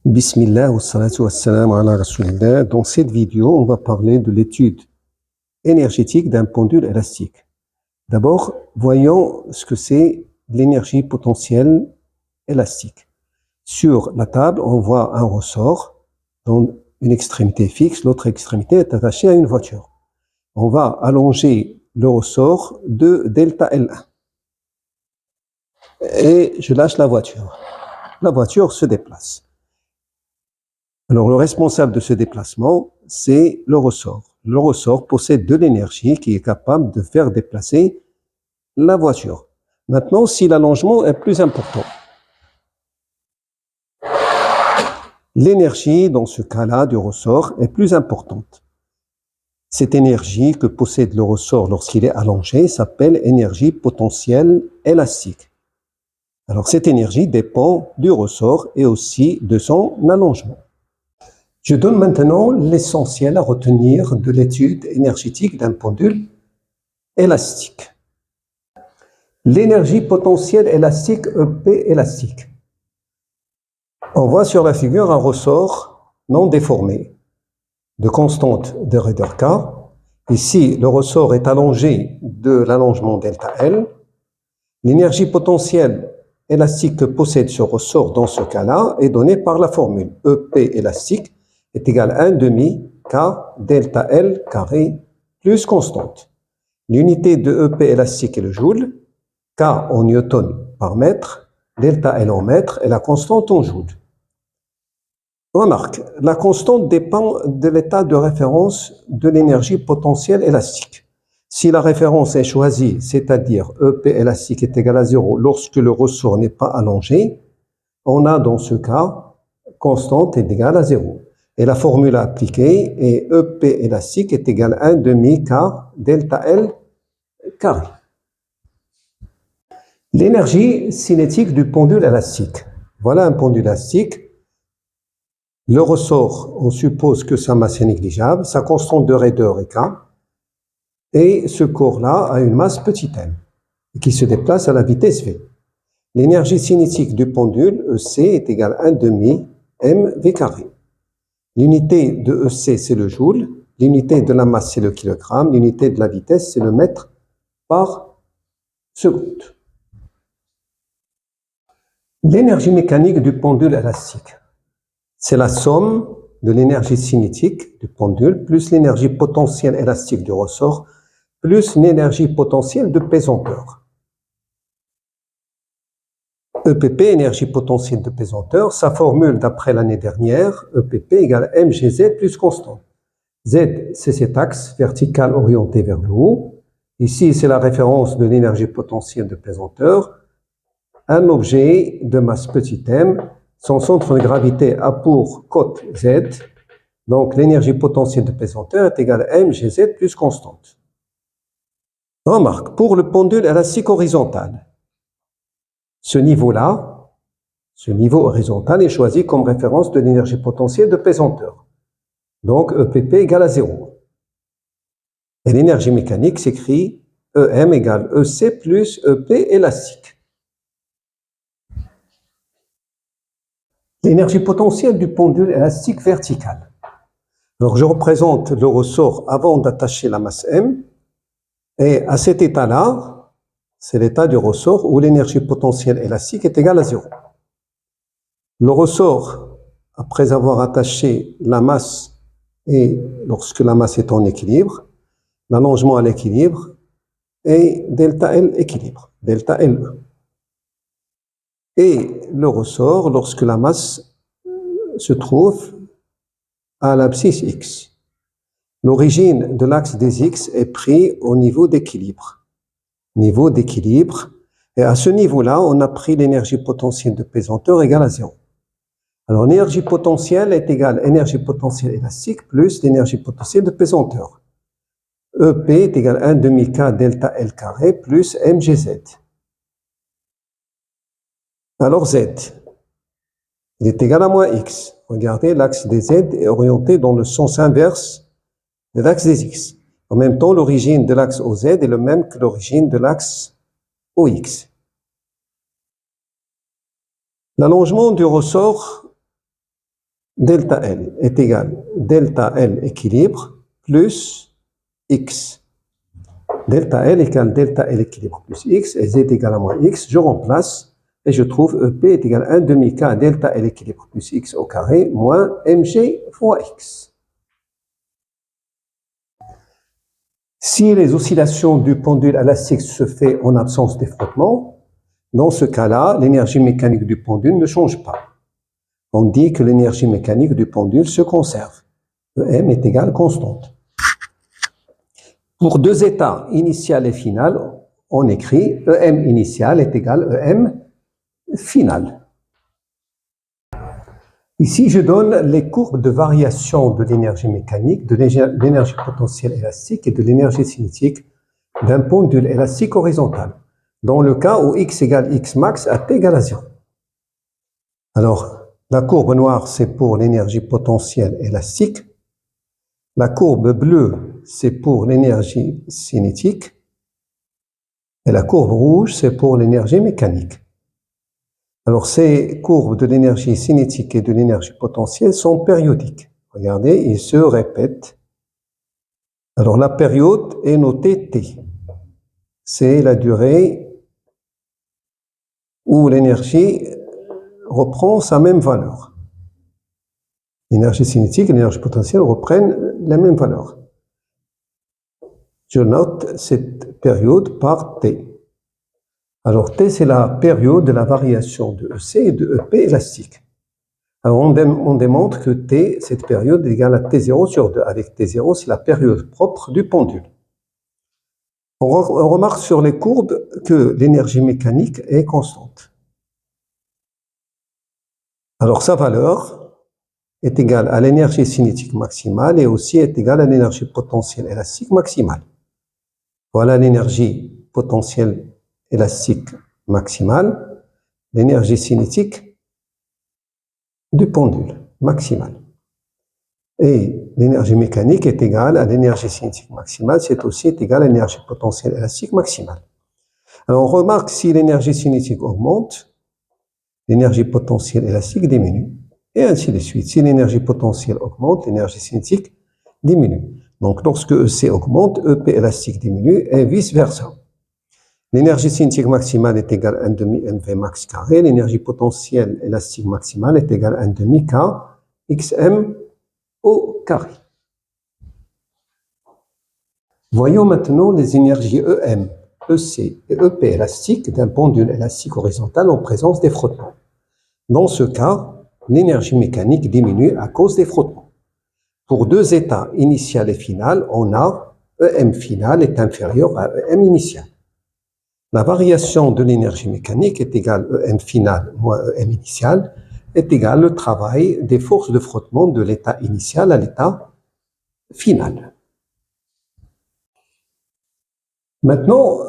Bismillah wa salatu wa salam ala rasulillah. Dans cette vidéo, on va parler de l'étude énergétique d'un pendule élastique. D'abord, voyons ce que c'est l'énergie potentielle élastique. Sur la table, on voit un ressort dont une extrémité fixe, l'autre extrémité est attachée à une voiture. On va allonger le ressort de delta L1 et je lâche la voiture. La voiture se déplace. Alors, le responsable de ce déplacement, c'est le ressort. Le ressort possède de l'énergie qui est capable de faire déplacer la voiture. Maintenant, si l'allongement est plus important, l'énergie, dans ce cas-là, du ressort est plus importante. Cette énergie que possède le ressort lorsqu'il est allongé s'appelle énergie potentielle élastique. Alors, cette énergie dépend du ressort et aussi de son allongement. Je donne maintenant l'essentiel à retenir de l'étude énergétique d'un pendule élastique. L'énergie potentielle élastique, EP élastique. On voit sur la figure un ressort non déformé de constante de raideur K. Ici, le ressort est allongé de l'allongement delta L. L'énergie potentielle élastique que possède ce ressort dans ce cas-là est donnée par la formule EP élastique est égal à 1 demi K delta L carré plus constante. L'unité de EP élastique est le joule, K en newton par mètre, delta L en mètre et la constante en joule. Remarque, la constante dépend de l'état de référence de l'énergie potentielle élastique. Si la référence est choisie, c'est-à-dire EP élastique est égal à 0 lorsque le ressort n'est pas allongé, on a dans ce cas constante est égale à 0. Et la formule appliquée est EP élastique est égal à 1 demi K delta L carré. L'énergie cinétique du pendule élastique. Voilà un pendule élastique. Le ressort, on suppose que sa masse est négligeable, sa constante de raideur est K, et ce corps-là a une masse petit m, qui se déplace à la vitesse v. L'énergie cinétique du pendule EC est égale à 1 demi mv carré. L'unité de EC, c'est le joule, l'unité de la masse, c'est le kilogramme, l'unité de la vitesse, c'est le mètre par seconde. L'énergie mécanique du pendule élastique, c'est la somme de l'énergie cinétique du pendule plus l'énergie potentielle élastique du ressort plus l'énergie potentielle de pesanteur. EPP, énergie potentielle de pesanteur, sa formule d'après l'année dernière, EPP égale mgz plus constante. Z, c'est cet axe vertical orienté vers le haut. Ici, c'est la référence de l'énergie potentielle de pesanteur. Un objet de masse petit m, son centre de gravité a pour cote Z, donc l'énergie potentielle de pesanteur est égale à mgz plus constante. Remarque, pour le pendule élastique horizontal, ce niveau-là, ce niveau horizontal est choisi comme référence de l'énergie potentielle de pesanteur. Donc, EPP égale à 0. Et l'énergie mécanique s'écrit EM égale EC plus EP élastique. L'énergie potentielle du pendule élastique vertical. Alors, je représente le ressort avant d'attacher la masse M. Et à cet état-là, c'est l'état du ressort où l'énergie potentielle élastique est égale à 0. Le ressort, après avoir attaché la masse, et lorsque la masse est en équilibre, l'allongement à l'équilibre, et delta L équilibre, delta L. Et le ressort, lorsque la masse se trouve à l'abscisse X. L'origine de l'axe des X est prise au niveau d'équilibre. Niveau d'équilibre. Et à ce niveau-là, on a pris l'énergie potentielle de pesanteur égale à 0. Alors, l'énergie potentielle est égale à énergie potentielle élastique plus l'énergie potentielle de pesanteur. EP est égal à 1 demi K delta L carré plus mgz. Alors, Z, il est égal à moins X. Regardez, l'axe des Z est orienté dans le sens inverse de l'axe des X. En même temps, l'origine de l'axe OZ est le même que l'origine de l'axe OX. L'allongement du ressort delta L est égal delta L équilibre plus X. Delta L égale delta L équilibre plus X et Z égale à moins X. Je remplace et je trouve EP est égal à 1 demi-K delta L équilibre plus X au carré moins MG fois X. Si les oscillations du pendule élastique se font en absence des frottements, dans ce cas-là, l'énergie mécanique du pendule ne change pas. On dit que l'énergie mécanique du pendule se conserve. EM est égal constante. Pour deux états, initial et final, on écrit EM initial est égal EM final. Ici, je donne les courbes de variation de l'énergie mécanique, de l'énergie potentielle élastique et de l'énergie cinétique d'un pendule élastique horizontal, dans le cas où x égale x max à t égale à 0. Alors, la courbe noire, c'est pour l'énergie potentielle élastique. La courbe bleue, c'est pour l'énergie cinétique. Et la courbe rouge, c'est pour l'énergie mécanique. Alors, ces courbes de l'énergie cinétique et de l'énergie potentielle sont périodiques. Regardez, ils se répètent. Alors, la période est notée T. C'est la durée où l'énergie reprend sa même valeur. L'énergie cinétique et l'énergie potentielle reprennent la même valeur. Je note cette période par T. Alors, T, c'est la période de la variation de EC et de EP élastique. Alors, on démontre que T, cette période, est égale à T0 sur 2. Avec T0, c'est la période propre du pendule. On remarque sur les courbes que l'énergie mécanique est constante. Alors, sa valeur est égale à l'énergie cinétique maximale et aussi est égale à l'énergie potentielle élastique maximale. Voilà l'énergie potentielle élastique maximale, l'énergie cinétique du pendule maximale. Et l'énergie mécanique est égale à l'énergie cinétique maximale, c'est aussi égal à l'énergie potentielle élastique maximale. Alors on remarque si l'énergie cinétique augmente, l'énergie potentielle élastique diminue, et ainsi de suite. Si l'énergie potentielle augmente, l'énergie cinétique diminue. Donc lorsque EC augmente, EP élastique diminue, et vice-versa. L'énergie cinétique maximale est égale à 1 demi mv max carré, l'énergie potentielle élastique maximale est égale à 1 demi K xm au carré. Voyons maintenant les énergies EM, EC et EP élastiques d'un pendule élastique horizontal en présence des frottements. Dans ce cas, l'énergie mécanique diminue à cause des frottements. Pour deux états initial et final, on a EM final est inférieur à EM initial. La variation de l'énergie mécanique est égale EM final moins EM initial est égale au travail des forces de frottement de l'état initial à l'état final. Maintenant,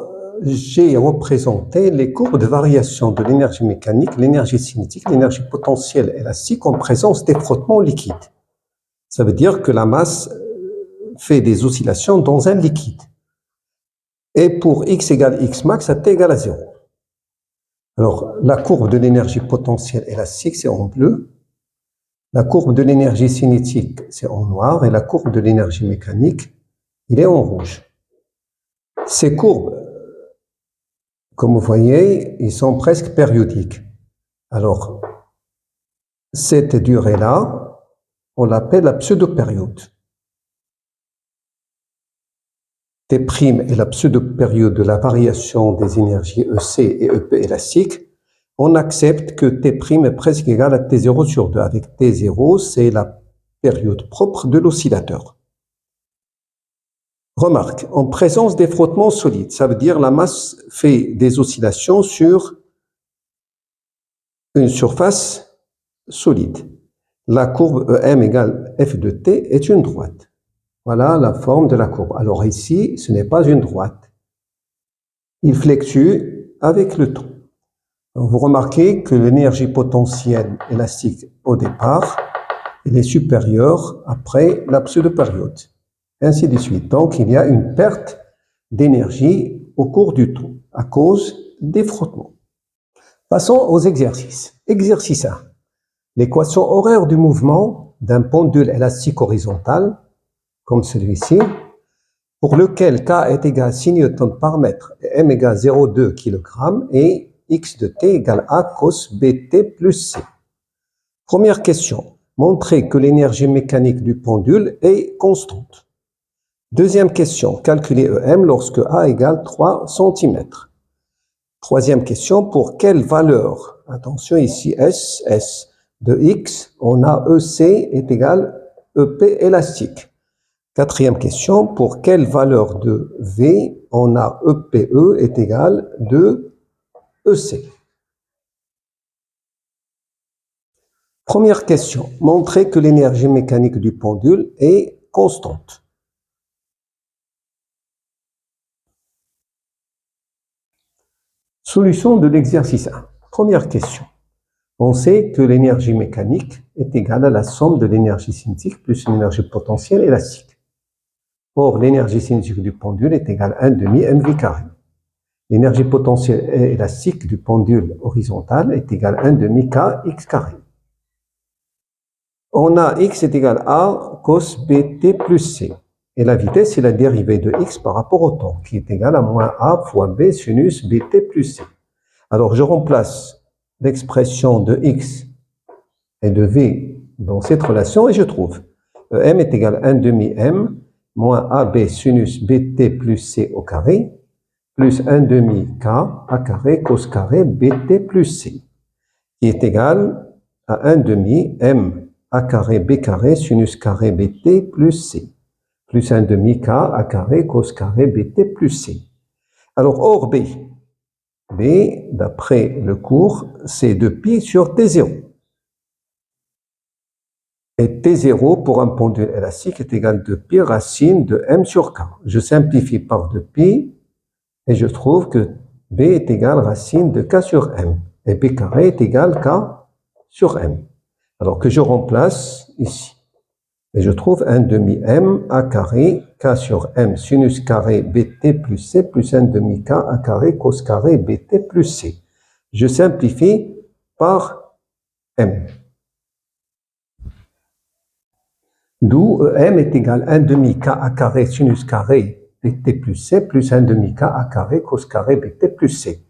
j'ai représenté les courbes de variation de l'énergie mécanique, l'énergie cinétique, l'énergie potentielle élastique en présence des frottements liquides. Ça veut dire que la masse fait des oscillations dans un liquide. Et pour x égale x max, à t égale à 0. Alors, la courbe de l'énergie potentielle élastique, c'est en bleu. La courbe de l'énergie cinétique, c'est en noir. Et la courbe de l'énergie mécanique, il est en rouge. Ces courbes, comme vous voyez, ils sont presque périodiques. Alors, cette durée-là, on l'appelle la pseudo-période. T' est la pseudo-période de la variation des énergies EC et EP élastiques. On accepte que T' est presque égal à T0 sur 2. Avec T0, c'est la période propre de l'oscillateur. Remarque, en présence des frottements solides, ça veut dire la masse fait des oscillations sur une surface solide. La courbe EM égale F de T est une droite. Voilà la forme de la courbe. Alors ici, ce n'est pas une droite. Il fluctue avec le temps. Alors, vous remarquez que l'énergie potentielle élastique au départ, elle est supérieure après la pseudo-période. Ainsi de suite. Donc, il y a une perte d'énergie au cours du temps à cause des frottements. Passons aux exercices. Exercice 1. l'équation horaire du mouvement d'un pendule élastique horizontal, comme celui-ci, pour lequel K est égal à 6 newtons par mètre et M égale 0,2 kg et X de T égale A cos BT plus C. Première question, montrer que l'énergie mécanique du pendule est constante. Deuxième question, calculer EM lorsque A égale 3 cm. Troisième question, pour quelle valeur, attention ici S de X, on a EC est égal EP élastique. Quatrième question, pour quelle valeur de V, on a EPE est égal de EC. Première question, montrer que l'énergie mécanique du pendule est constante. Solution de l'exercice 1. Première question. On sait que l'énergie mécanique est égale à la somme de l'énergie cinétique plus l'énergie potentielle élastique. Or, l'énergie cinétique du pendule est égale à 1 demi mv carré. L'énergie potentielle élastique du pendule horizontal est égale à 1 demi kx carré. On a x est égal à cos bt plus c. Et la vitesse, c'est la dérivée de x par rapport au temps, qui est égal à moins a fois b sinus bt plus c. Alors, je remplace l'expression de x et de v dans cette relation et je trouve m est égal à 1 demi m moins ab sinus bt plus c au carré plus 1 demi k a carré cos carré bt plus c, qui est égal à 1 demi m a carré b carré sinus carré bt plus c, plus 1 demi k a carré cos carré bt plus c. Alors, or b, d'après le cours, c'est de pi sur t0. Et t0 pour un pendule élastique est égal de pi racine de m sur k. Je simplifie par 2pi et je trouve que b est égal racine de k sur m. Et b carré est égal k sur m. Alors que je remplace ici. Et je trouve 1 demi m a carré k sur m sinus carré bt plus c plus 1 demi k a carré cos carré bt plus c. Je simplifie par m. D'où m est égal à 1 demi k a carré sinus carré bt plus c plus 1 demi k a carré cos carré bt plus c.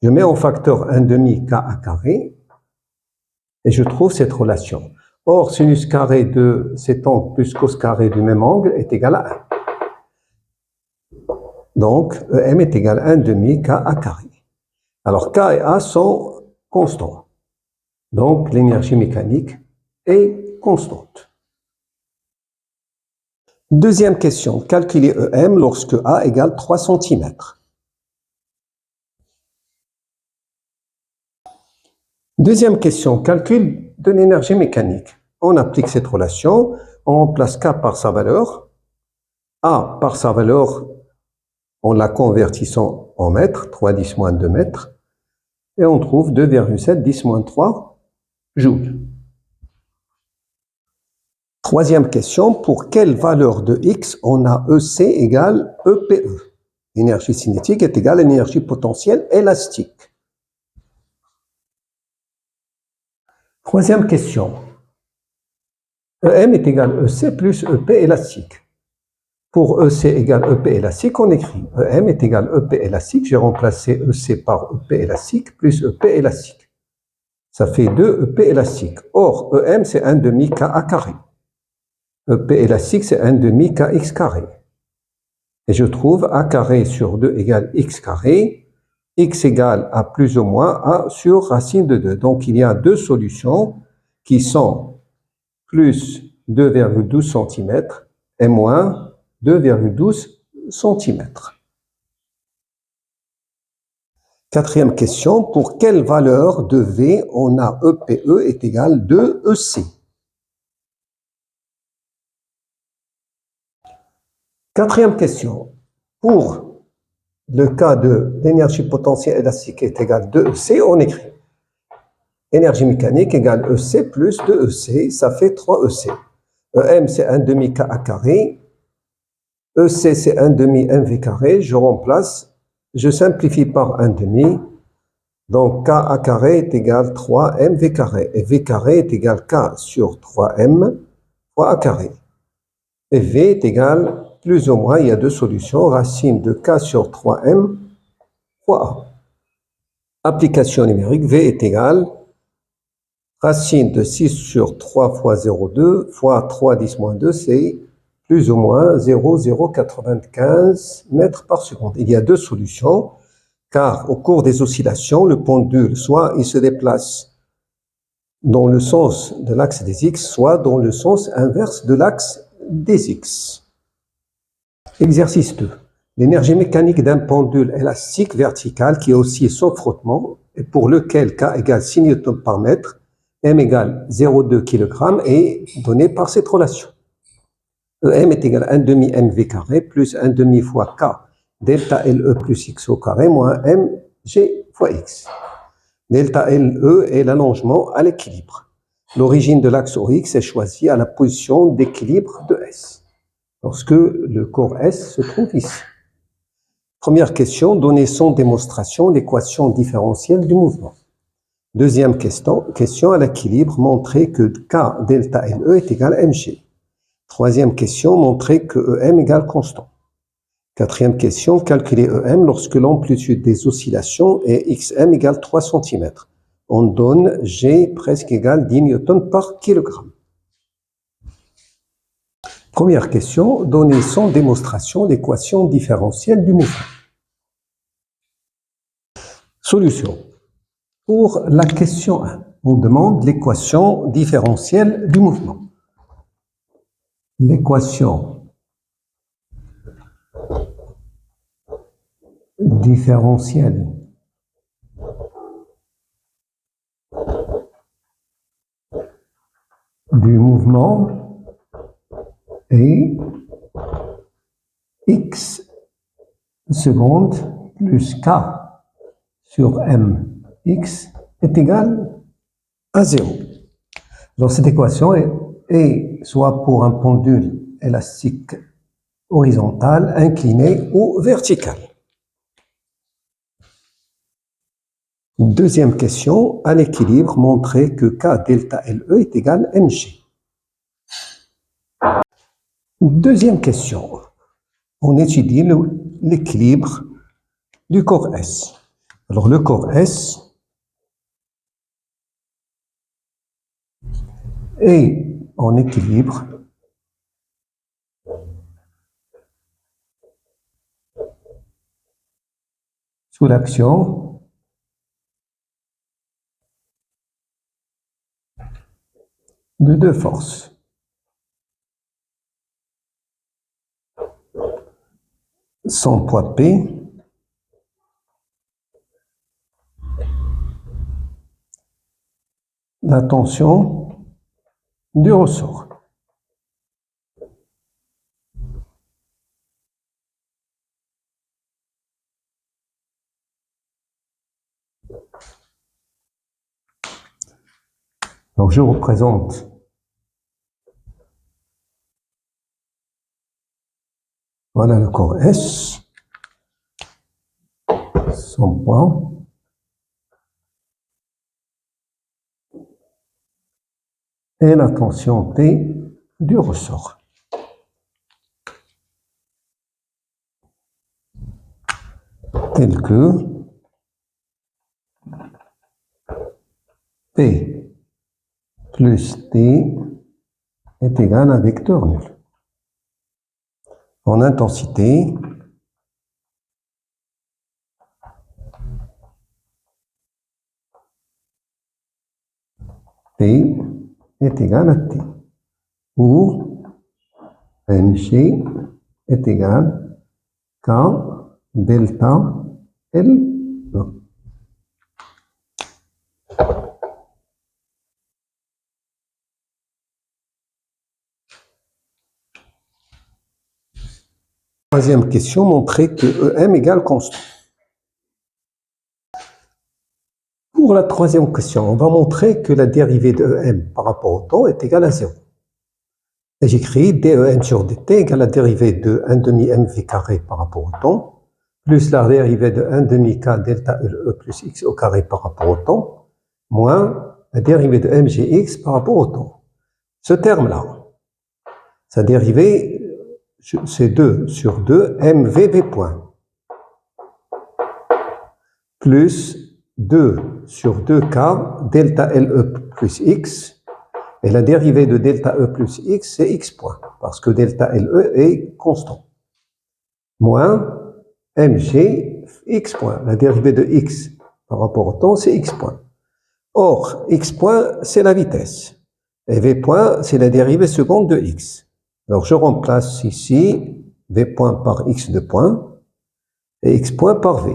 Je mets en facteur 1 demi k a carré et je trouve cette relation. Or, sinus carré de cet angle plus cos carré du même angle est égal à 1. Donc, m est égal à 1 demi k a carré. Alors, k et a sont constants. Donc, l'énergie mécanique est constante. Deuxième question, calculer EM lorsque A égale 3 cm. Deuxième question, calcul de l'énergie mécanique. On applique cette relation, on remplace K par sa valeur, A par sa valeur en la convertissant en mètres, 3 10 moins 2 mètres, et on trouve 2,7 10 moins 3 joules. Troisième question, pour quelle valeur de X on a EC égale EPE? L'énergie cinétique est égale à l'énergie potentielle élastique. Troisième question, EM est égal à EC plus EP élastique. Pour EC égale EP élastique, on écrit EM est égal à EP élastique, j'ai remplacé EC par EP élastique plus EP élastique. Ça fait 2 EP élastique. Or, EM c'est 1 demi KA carré. EP élastique, c'est 1 demi kx carré. Et je trouve a carré sur 2 égale x carré. X égale à plus ou moins a sur racine de 2. Donc, il y a deux solutions qui sont plus 2,12 cm et moins 2,12 cm. Quatrième question, pour quelle valeur de V on a EPE est égal 2 EC? Quatrième question, pour le cas de l'énergie potentielle élastique est égale 2EC, on écrit énergie mécanique égale EC plus 2EC, ça fait 3EC. EM c'est 1 demi KA carré, EC c'est 1 demi MV carré, je remplace, je simplifie par 1 demi, Donc, KA carré est égal à 3mv carré. Et V carré est égal à K sur 3m fois A carré. Et V est égal, plus ou moins, il y a deux solutions, racine de K sur 3m fois A. Application numérique, V est égal racine de 6 sur 3 fois 0,2 fois 3 10 moins 2, c'est plus ou moins 0,095 mètres par seconde. Il y a deux solutions, car au cours des oscillations, le pendule, soit il se déplace dans le sens de l'axe des X, soit dans le sens inverse de l'axe des X. Exercice 2. L'énergie mécanique d'un pendule élastique vertical qui oscille sans frottement et pour lequel K égale 6 newtons par mètre, M égale 0,2 kg est donnée par cette relation. EM est égal à 1 demi mv carré plus 1 demi fois K delta LE plus X au carré moins mg fois X. Delta LE est l'allongement à l'équilibre. L'origine de l'axe OX est choisie à la position d'équilibre de S, lorsque le corps S se trouve ici. Première question, donnez sans démonstration l'équation différentielle du mouvement. Deuxième question à l'équilibre, montrez que K delta LE est égal à mg. Troisième question, montrez que EM égale constant. Quatrième question, calculez EM lorsque l'amplitude des oscillations est XM égale 3 cm. On donne G presque égal 10 newtons par kilogramme. Première question, donnez sans démonstration l'équation différentielle du mouvement. Solution. Pour la question 1, on demande l'équation différentielle du mouvement. L'équation différentielle du mouvement est x seconde plus k sur m x est égal à 0. Donc cette équation est soit pour un pendule élastique horizontal, incliné ou vertical. Deuxième question, à l'équilibre, montrez que K delta LE est égal à mg. Deuxième question, on étudie l'équilibre du corps S. Alors le corps S est en équilibre sous l'action de deux forces. Son poids P la tension du ressort. Donc je représente voilà le corps S, son poids, et la tension T du ressort. Tel que P plus T est égal à vecteur nul. En intensité, T est égal à T, où mg est égal à K delta LE. Troisième question, montrer que EM égale constant. Pour la troisième question, on va montrer que la dérivée de EM par rapport au temps est égale à 0. Et j'écris DEM sur dt égale la dérivée de 1 demi mv carré par rapport au temps, plus la dérivée de 1 demi-k delta LE plus x au carré par rapport au temps, moins la dérivée de mgx par rapport au temps. Ce terme-là, sa dérivée, c'est 2 sur 2 mvv point, plus 2 sur 2k delta LE plus x, et la dérivée de delta E plus x, c'est x point, parce que delta LE est constant, moins mg x point, la dérivée de x par rapport au temps, c'est x point. Or, x point, c'est la vitesse, et v point, c'est la dérivée seconde de x. Alors, je remplace ici v point par x de point, et x point par v.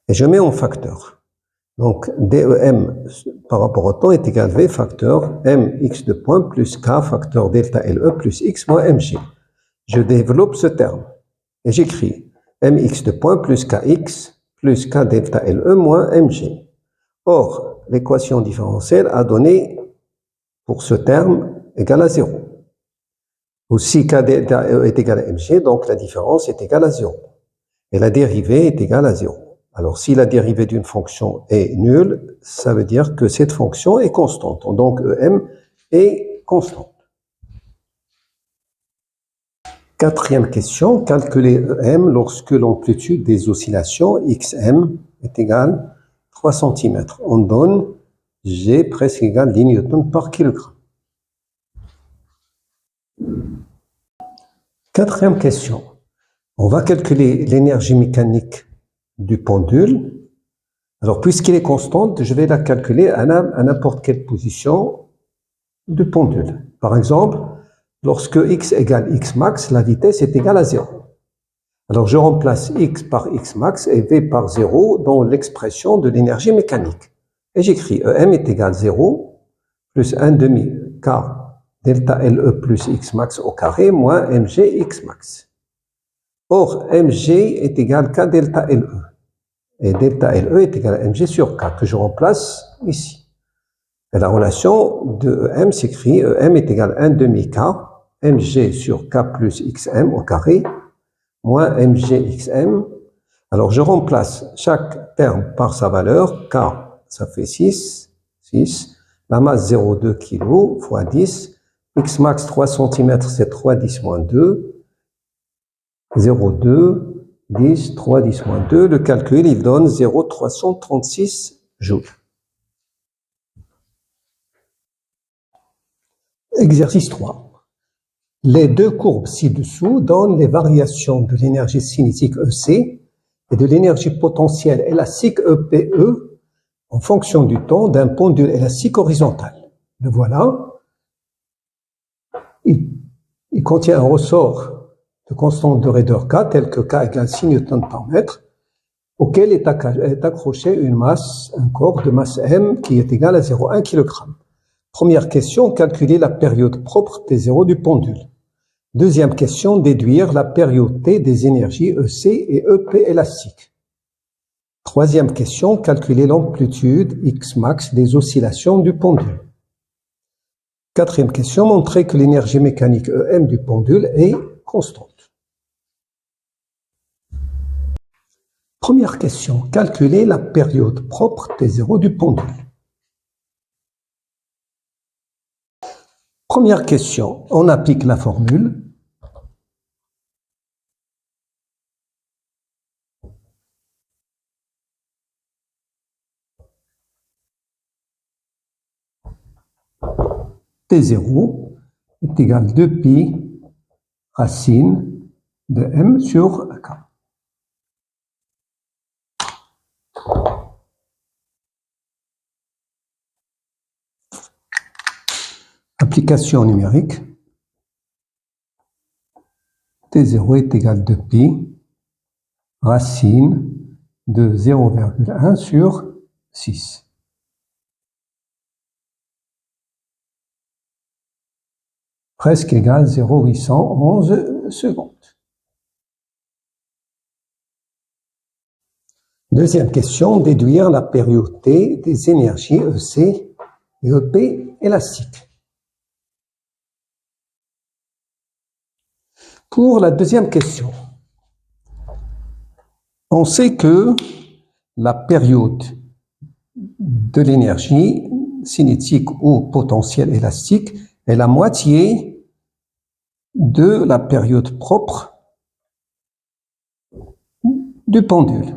Et je mets en facteur. Donc, DEM par rapport au temps est égal à V facteur mx de point plus k facteur delta LE plus x moins mg. Je développe ce terme et j'écris mx de point plus kx plus k delta LE moins mg. Or, l'équation différentielle a donné pour ce terme égal à 0. Ou si k delta LE est égal à mg, donc la différence est égale à 0. Et la dérivée est égale à 0. Alors, si la dérivée d'une fonction est nulle, ça veut dire que cette fonction est constante. Donc, EM est constante. Quatrième question, calculer EM lorsque l'amplitude des oscillations XM est égale à 3 cm. On donne G presque égal à 10 newtons par kilogramme. Quatrième question, on va calculer l'énergie mécanique du pendule. Alors, puisqu'elle est constante, je vais la calculer à n'importe quelle position du pendule. Par exemple, lorsque x égale x max, la vitesse est égale à 0. Alors, je remplace x par x max et v par 0 dans l'expression de l'énergie mécanique. Et j'écris EM est égal à 0 plus 1 demi k delta LE plus x max au carré moins mg x max. Or, mg est égal à k delta LE. Et delta LE est égal à mg sur k, que je remplace ici. Et la relation de EM s'écrit EM est égal à 1 demi k mg sur k plus xm au carré, moins mg xm. Alors je remplace chaque terme par sa valeur, k ça fait 6, la masse 0,2 kg fois 10, x max 3 cm c'est 3 10 moins 2, 0,2, 10, 3, 10 moins 2, le calcul, il donne 0,336 joules. Exercice 3. Les deux courbes ci-dessous donnent les variations de l'énergie cinétique EC et de l'énergie potentielle élastique EPE en fonction du temps d'un pendule élastique horizontal. Le voilà. Il contient un ressort de constante de raideur K, tel que K égale 6 newtons par mètre, auquel est accroché une masse, un corps de masse M qui est égal à 0,1 kg. Première question, calculer la période propre des zéros du pendule. Deuxième question, déduire la période T des énergies EC et EP élastiques. Troisième question, calculer l'amplitude X max des oscillations du pendule. Quatrième question, montrer que l'énergie mécanique EM du pendule est constante. Première question, calculer la période propre des zéros du pendule. Première question, on applique la formule. T0 est égal à 2pi racine de m sur k. Application numérique. T0 est égal à 2pi racine de 0,1 sur 6. Presque égal à 0,811 secondes. Deuxième question, déduire la période T des énergies EC et EP élastiques. Pour la deuxième question, On sait que la période de l'énergie cinétique ou potentiel élastique est la moitié de la période propre du pendule.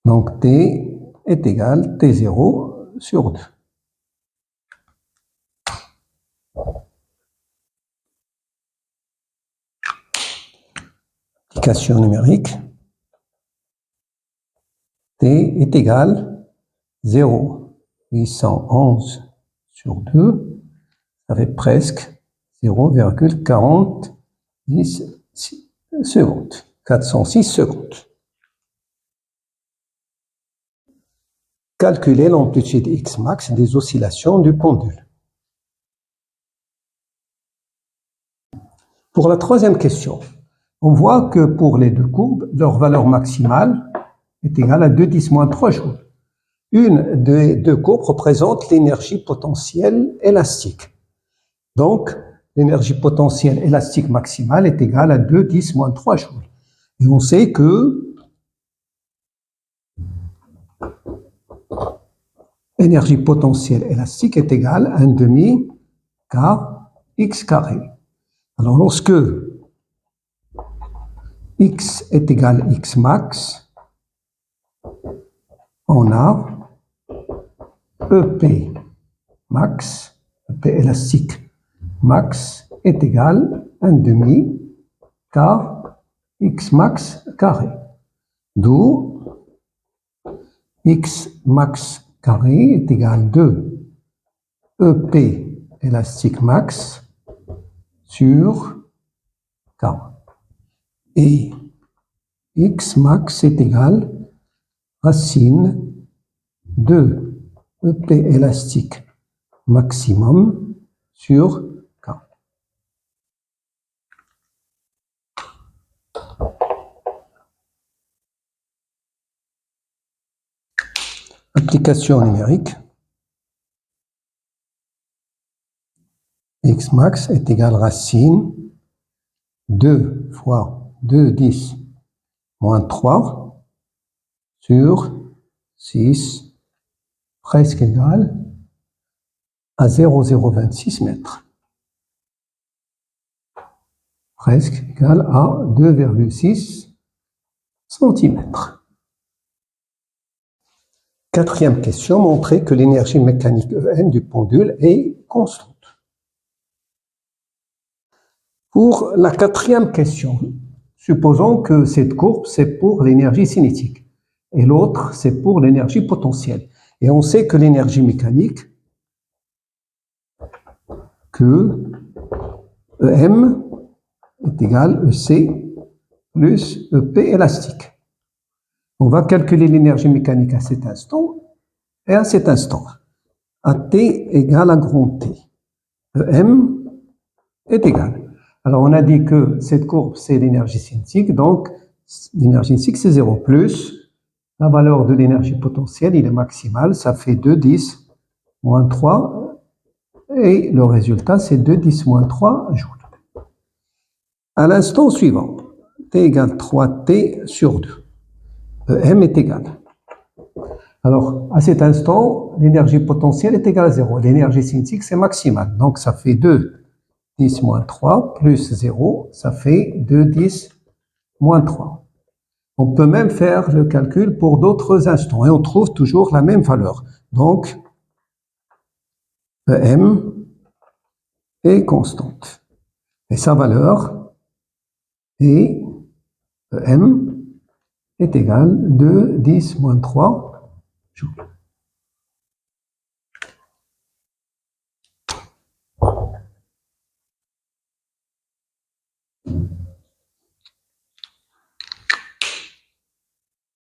Donc T est égal à T0 sur 2. Application numérique. T est égal à 0,811 sur 2. Ça fait presque 0,40 secondes. 406 secondes. Calculer l'amplitude X max des oscillations du pendule. Pour la troisième question, on voit que pour les deux courbes, leur valeur maximale est égale à 2×10-3 joules. Une des deux courbes représente l'énergie potentielle élastique. Donc, l'énergie potentielle élastique maximale est égale à 2×10-3 joules. Et on sait que l'énergie potentielle élastique est égale à 1/2 kx carré. Alors, lorsque x est égal à x max, on a EP max, EP élastique max est égal à 1/2 kx max carré. D'où x max carré est égal à 2 EP élastique max sur K. Et x max est égal à racine de EP élastique maximum sur K. Application numérique. X max est égal à racine 2 fois 2×10 moins 3 sur 6 presque égal à 0,026 mètres. Presque égal à 2,6 cm. Quatrième question, montrer que l'énergie mécanique EN du pendule est constante. Pour la quatrième question, supposons que cette courbe, c'est pour l'énergie cinétique et l'autre, c'est pour l'énergie potentielle. Et on sait que l'énergie mécanique, que EM est égal à EC plus EP élastique. On va calculer l'énergie mécanique à cet instant et à cet instant. À T égale à grand T. EM est égal. Alors, on a dit que cette courbe, c'est l'énergie cinétique. Donc, l'énergie cinétique, c'est 0 plus. La valeur de l'énergie potentielle, il est maximal. Ça fait 2×10 moins 3. Et le résultat, c'est 2×10 moins 3 joules. À l'instant suivant, T égale 3T sur 2. EM est égal. Alors, à cet instant, l'énergie potentielle est égale à 0. L'énergie cinétique, c'est maximal. Donc, ça fait 2×10 moins 3 plus 0, ça fait 2×10 moins 3. On peut même faire le calcul pour d'autres instants et on trouve toujours la même valeur. Donc, EM est constante. Et sa valeur est EM est égale à 2×10 moins 3 joules.